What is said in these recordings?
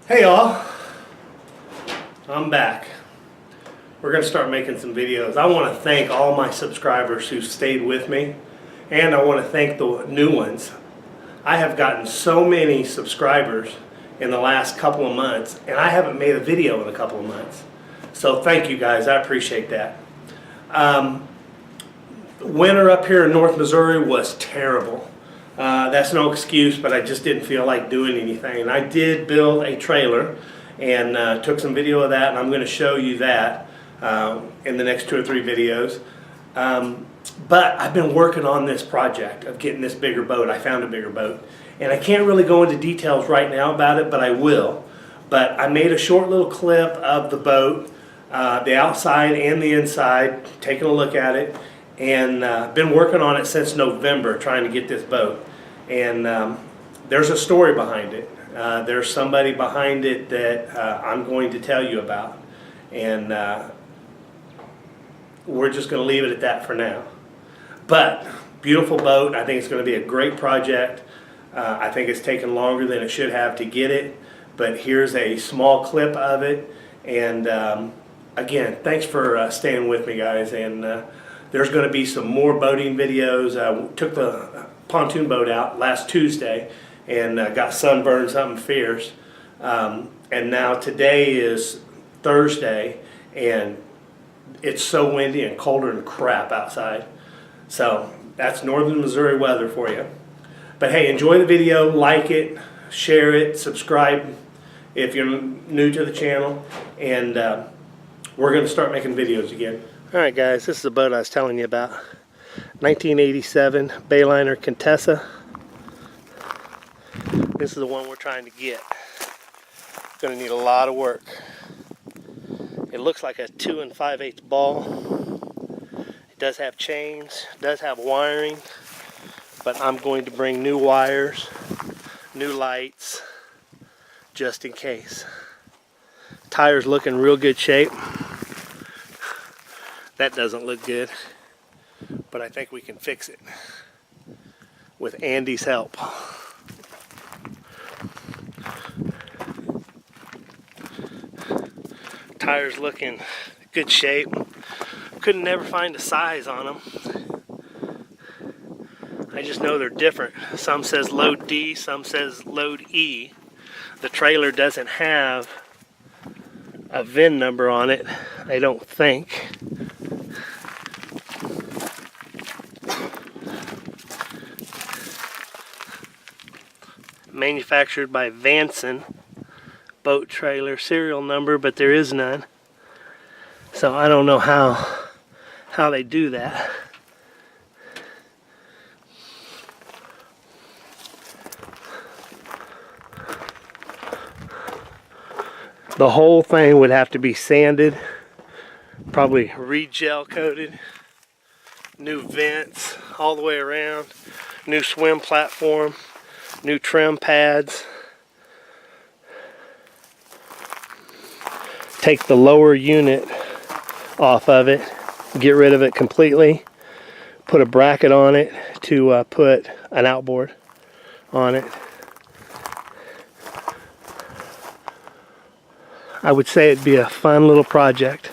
Hey y'all, I'm back. We're going to start making some videos. I want to thank all my subscribers who stayed with me, and I want to thank the new ones. I have gotten so many subscribers in the last couple of months, and I haven't made a video in a couple of months. So thank you guys, I appreciate that. Winter up here in North Missouri was terrible. That's no excuse, but I just didn't feel like doing anything. And I did build a trailer and took some video of that, and I'm going to show you that in the next 2 or 3 videos. But I've been working on this project of getting this bigger boat. I found a bigger boat. And I can't really go into details right now about it, but I will. But I made a short little clip of the boat, the outside and the inside, taking a look at it. And been working on it since November, trying to get this boat. And there's a story behind it. There's somebody behind it that I'm going to tell you about. And we're just going to leave it at that for now. But beautiful boat. I think it's going to be a great project. I think it's taken longer than it should have to get it. But here's a small clip of it. And again, thanks for staying with me, guys. And there's going to be some more boating videos. I took the pontoon boat out last Tuesday and got sunburned something fierce. And now today is Thursday, and it's so windy and colder than crap outside. So that's northern Missouri weather for you. But hey, enjoy the video, like it, share it, subscribe if you're new to the channel, and we're going to start making videos again. Alright guys, this is the boat I was telling you about. 1987 Bayliner Contessa. This is the one we're trying to get. Going to need a lot of work. It looks like a 2 5/8 ball. It does have chains, does have wiring, but I'm going to bring new wires, new lights, just in case. Tires look in real good shape. That doesn't look good, but I think we can fix it with Andy's help. Tires look in good shape. Couldn't never find a size on them. I just know they're different. Some says load D, some says load E. The trailer doesn't have a VIN number on it, I don't think. Manufactured by Vanson boat trailer serial number, but there is none, so I don't know how they do that. The whole thing would have to be sanded, probably re-gel coated, new vents all the way around, new swim platform, new trim pads. Take the lower unit off of it, get rid of it completely, put a bracket on it to put an outboard on it. I would say it'd be a fun little project.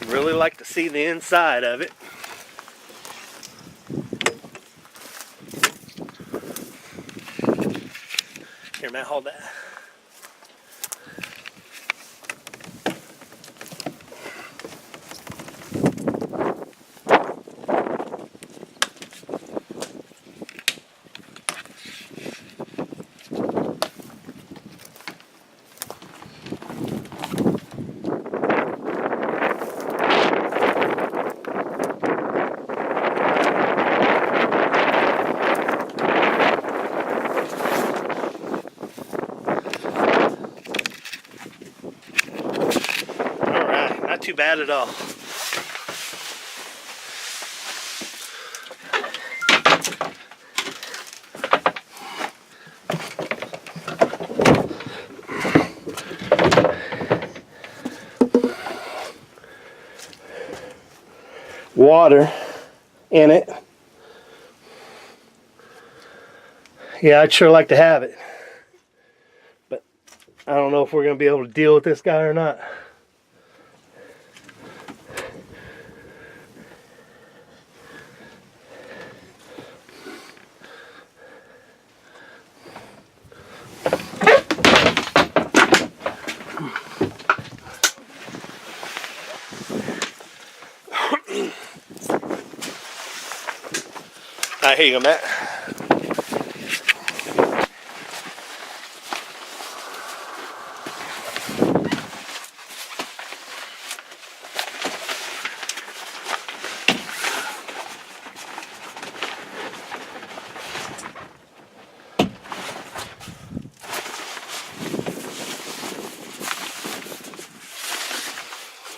Really like to see the inside of it. Here, Matt, hold that. too bad at all. Water in it. Yeah, I'd sure like to have it. But I don't know if we're going to be able to deal with this guy or not. Alright, here you go, Matt.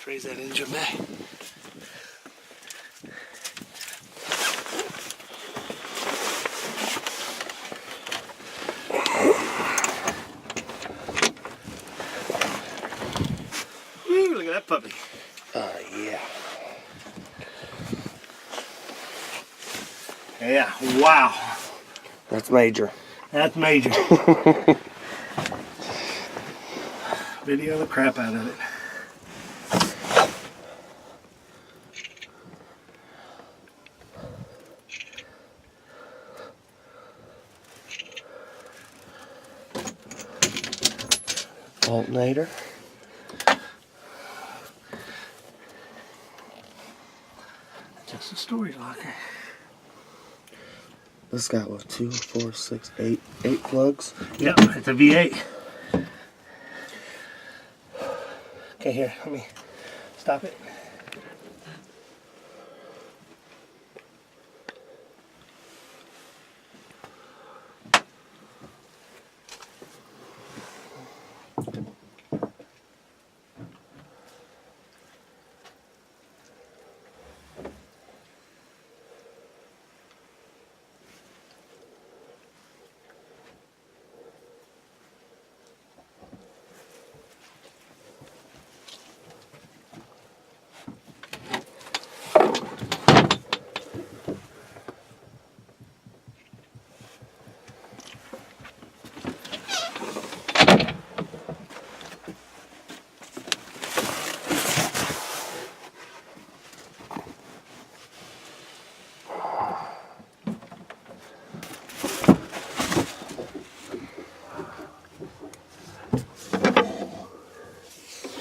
Raise that engine, Matt. Woo, look at that puppy. Yeah. Yeah, wow. That's major. That's major. Video the crap out of it. Alternator. Just a storage locker. This got what, 2, 4, 6, 8 plugs? Yep, it's a V8. Okay, here, let me stop it.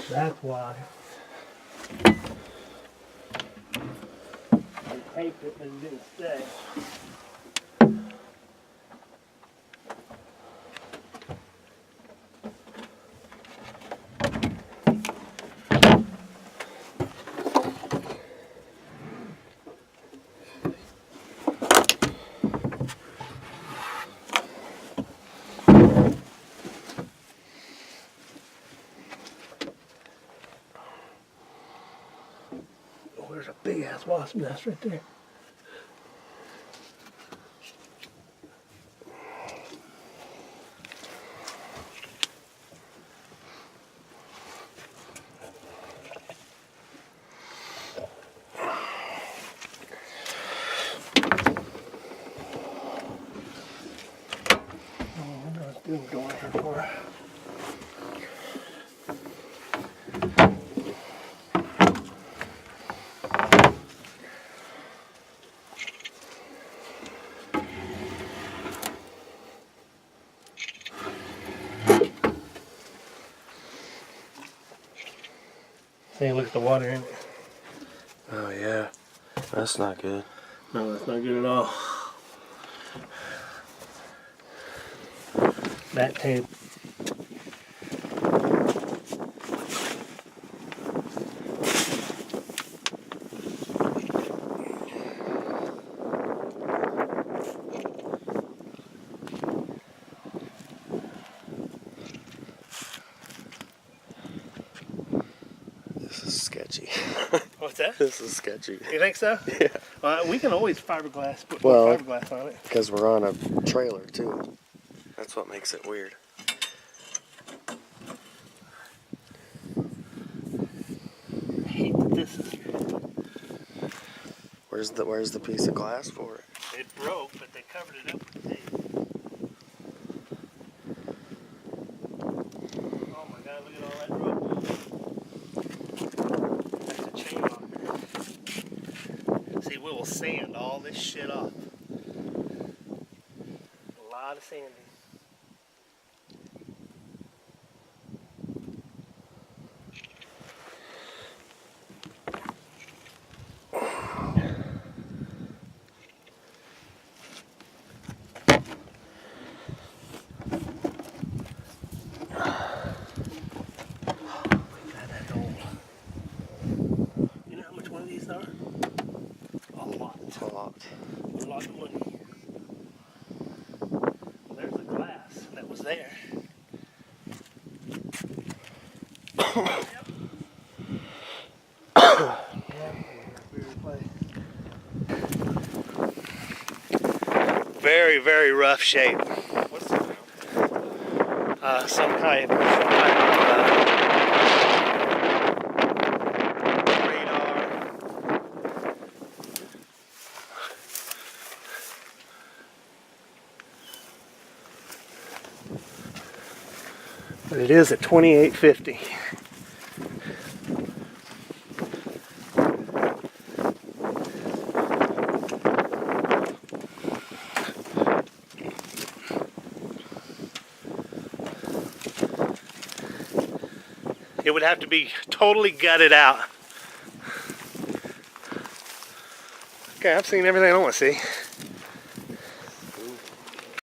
That's why. I taped it, but it didn't stay. There's a big ass wasp nest right there. Door here for her. See, look at the water in it. Oh yeah, that's not good. No, that's not good at all. That tape. This is sketchy. sketchy. What's that? This is sketchy. You think so? Yeah. We can always fiberglass, put Well- more fiberglass on it. Because we're on a trailer too. That's what makes it weird. I hate that this is, Where's the piece of glass for it? it broke, but they covered it up with tape. Oh my God, look at all that rope. That's a chain locker. See, we will sand all this shit off. A lot of sanding. You know how much one of these are? A lot. A lot. A lot of money. Well, there's the glass that was there. Very, very rough shape. What's that? Some kind of radar. But it is at 2850. It would have to be totally gutted out. Okay, I've seen everything I want to see.